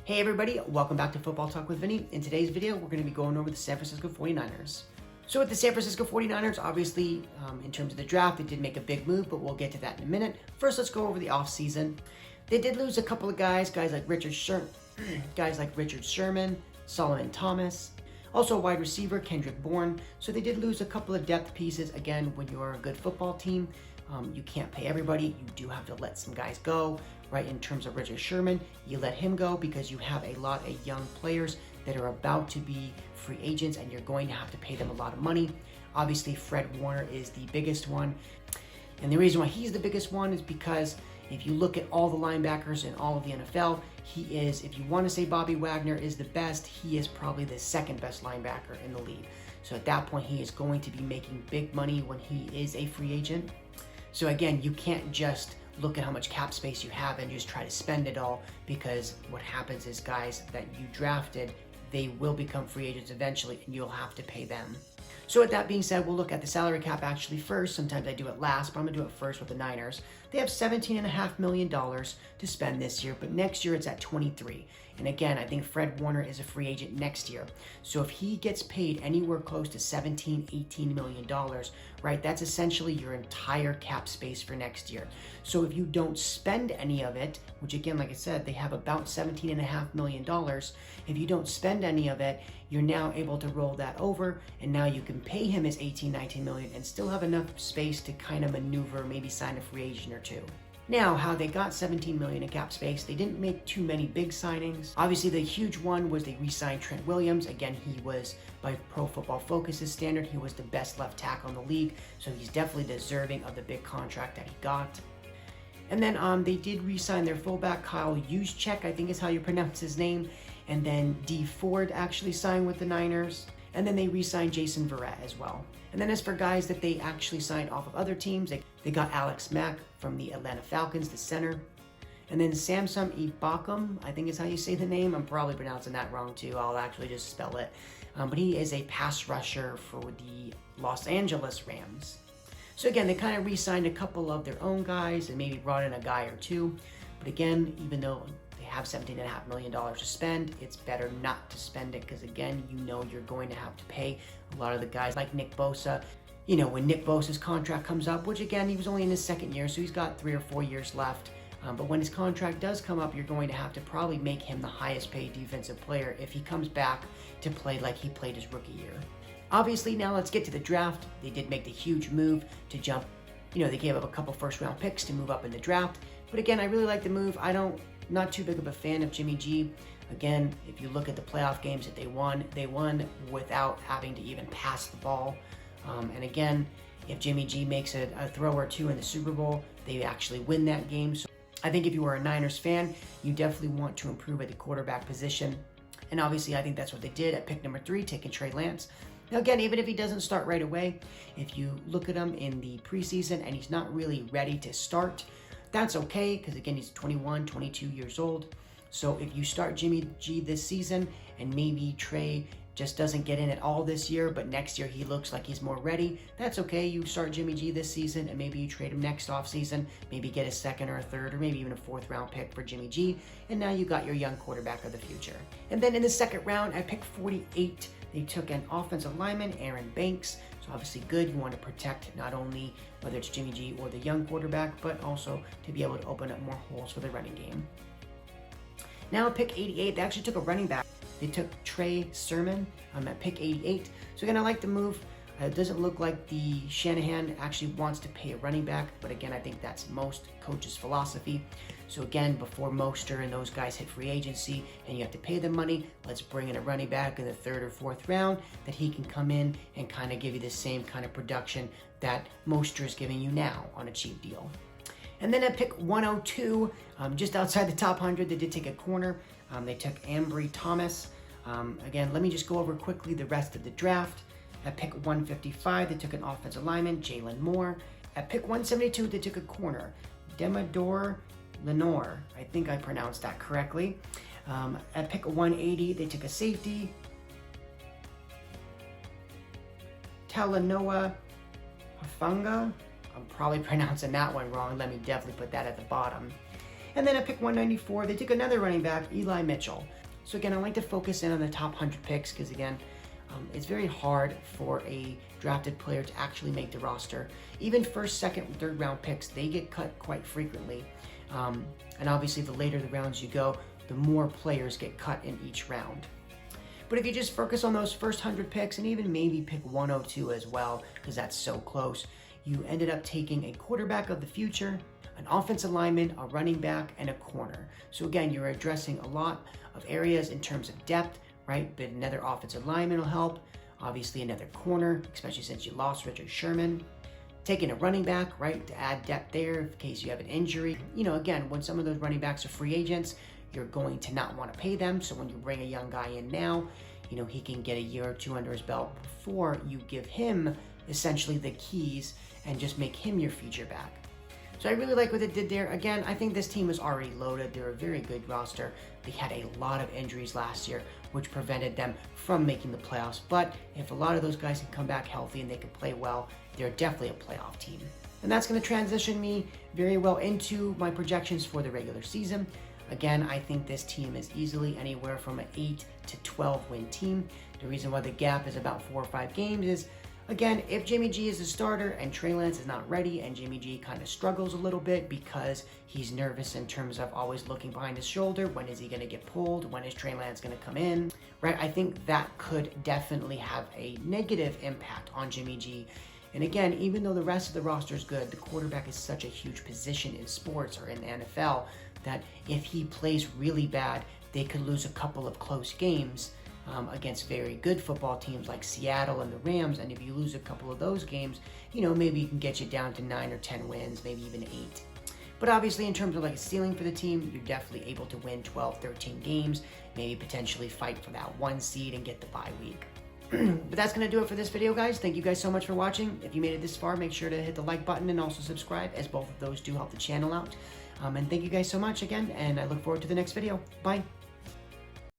Hey everybody, welcome back to Football Talk with Vinny. In today's video, we're going to be going over the San Francisco 49ers. So with the San Francisco 49ers, obviously, in terms of the draft, they did make a big move, but we'll get to that in a minute. First, let's go over the offseason. They did lose a couple of guys like Richard Sherman, Solomon Thomas, also a wide receiver, Kendrick Bourne. So they did lose a couple of depth pieces. Again, when you're a good football team, you can't pay everybody. You do have to let some guys go, right? In terms of Richard Sherman, you let him go because you have a lot of young players that are about to be free agents and you're going to have to pay them a lot of money. Obviously, Fred Warner is the biggest one. And the reason why he's the biggest one is because if you look at all the linebackers in all of the NFL, he is, if you want to say Bobby Wagner is the best, he is probably the second best linebacker in the league. So at that point, he is going to be making big money when he is a free agent. So again, you can't just look at how much cap space you have and just try to spend it all, because what happens is guys that you drafted, they will become free agents eventually and you'll have to pay them. So with that being said, we'll look at the salary cap actually first. Sometimes I do it last, but I'm gonna do it first with the Niners. They have $17.5 million to spend this year, but next year it's at 23. And again, I think Fred Warner is a free agent next year. So if he gets paid anywhere close to $17-18 million, right, that's essentially your entire cap space for next year. So if you don't spend any of it, which again, like I said, they have about $17.5 million. If you don't spend any of it, you're now able to roll that over, and now you can pay him his $18-19 million and still have enough space to kind of maneuver, maybe sign a free agent or two. Now, how they got $17 million in cap space, they didn't make too many big signings. Obviously, the huge one was they re-signed Trent Williams. Again, he was, by Pro Football Focus's standard, he was the best left tackle in the league, so he's definitely deserving of the big contract that he got. And then they did re-sign their fullback, Kyle Juszczyk, I think is how you pronounce his name. And then Dee Ford actually signed with the Niners. And then they re-signed Jason Verrett as well. And then as for guys that they actually signed off of other teams, they got Alex Mack from the Atlanta Falcons, the center. And then Samson Ebukam, I think is how you say the name. I'm probably pronouncing that wrong too. I'll actually just spell it. But he is a pass rusher for the Los Angeles Rams. So again, they kind of re-signed a couple of their own guys and maybe brought in a guy or two. But again, even though they have $17.5 million to spend, it's better not to spend it because again, you know you're going to have to pay a lot of the guys like Nick Bosa. You know, when Nick Bosa's contract comes up, which again, he was only in his second year, so he's got 3 or 4 years left. But when his contract does come up, you're going to have to probably make him the highest paid defensive player if he comes back to play like he played his rookie year. Obviously, now let's get to the draft. They did make the huge move to jump. You know, they gave up a couple first-round picks to move up in the draft. But again, I really like the move. Not too big of a fan of Jimmy G. Again, if you look at the playoff games that they won without having to even pass the ball. And again, if Jimmy G makes a throw or two in the Super Bowl, they actually win that game. So I think if you are a Niners fan, you definitely want to improve at the quarterback position. And obviously, I think that's what they did at pick number 3, taking Trey Lance. Now again, even if he doesn't start right away, if you look at him in the preseason and he's not really ready to start, that's okay, because again, he's 21, 22 years old. So if you start Jimmy G this season and maybe Trey just doesn't get in at all this year, but next year he looks like he's more ready, that's okay. You start Jimmy G this season and maybe you trade him next offseason, maybe get a second or a third or maybe even a 4th round pick for Jimmy G, and now you got your young quarterback of the future. And then in the second round, at pick 48, they took an offensive lineman, Aaron Banks. So obviously good. You want to protect not only whether it's Jimmy G or the young quarterback, but also to be able to open up more holes for the running game. Now at pick 88, they actually took a running back. They took Trey Sermon at pick 88. So again, I like the move. It doesn't look like the Shanahan actually wants to pay a running back, but again, I think that's most coaches' philosophy. So again, before Mostert and those guys hit free agency and you have to pay them money, let's bring in a running back in the 3rd or 4th round that he can come in and kind of give you the same kind of production that Mostert is giving you now on a cheap deal. And then at pick 102, just outside the top 100, they did take a corner. They took Ambry Thomas. Again, let me just go over quickly the rest of the draft. At pick 155, they took an offensive lineman, Jalen Moore. At pick 172, they took a corner, Demador Lenore. I think I pronounced that correctly. At pick 180, they took a safety, Talanoa Hufanga. I'm probably pronouncing that one wrong. Let me definitely put that at the bottom. And then at pick 194, they took another running back, Eli Mitchell. So again, I like to focus in on the top 100 picks because again, it's very hard for a drafted player to actually make the roster. Even first, second, and third round picks, they get cut quite frequently. And obviously, the later the rounds you go, the more players get cut in each round. But if you just focus on those first 100 picks and even maybe pick 102 as well, because that's so close, you ended up taking a quarterback of the future, an offensive lineman, a running back, and a corner. So again, you're addressing a lot of areas in terms of depth, right? But another offensive lineman will help. Obviously another corner, especially since you lost Richard Sherman. Taking a running back, right, to add depth there in case you have an injury. You know, again, when some of those running backs are free agents, you're going to not want to pay them. So when you bring a young guy in now, you know, he can get a year or two under his belt before you give him essentially the keys and just make him your feature back. So I really like what they did there. Again, I think this team was already loaded. They're a very good roster. They had a lot of injuries last year, which prevented them from making the playoffs. But if a lot of those guys can come back healthy and they can play well, they're definitely a playoff team. And that's going to transition me very well into my projections for the regular season. Again, I think this team is easily anywhere from an 8 to 12 win team. The reason why the gap is about 4 or 5 games is, again, if Jimmy G is a starter and Trey Lance is not ready and Jimmy G kind of struggles a little bit because he's nervous in terms of always looking behind his shoulder, when is he going to get pulled, when is Trey Lance going to come in, right? I think that could definitely have a negative impact on Jimmy G. And again, even though the rest of the roster is good, the quarterback is such a huge position in sports or in the NFL that if he plays really bad, they could lose a couple of close games against very good football teams like Seattle and the Rams. And if you lose a couple of those games, you know, maybe it can get you down to 9 or 10 wins, maybe even 8. But obviously in terms of like a ceiling for the team, you're definitely able to win 12, 13 games, maybe potentially fight for that 1 seed and get the bye week. But that's going to do it for this video, guys. Thank you guys so much for watching. If you made it this far, make sure to hit the like button and also subscribe, as both of those do help the channel out. And thank you guys so much again, and I look forward to the next video. Bye.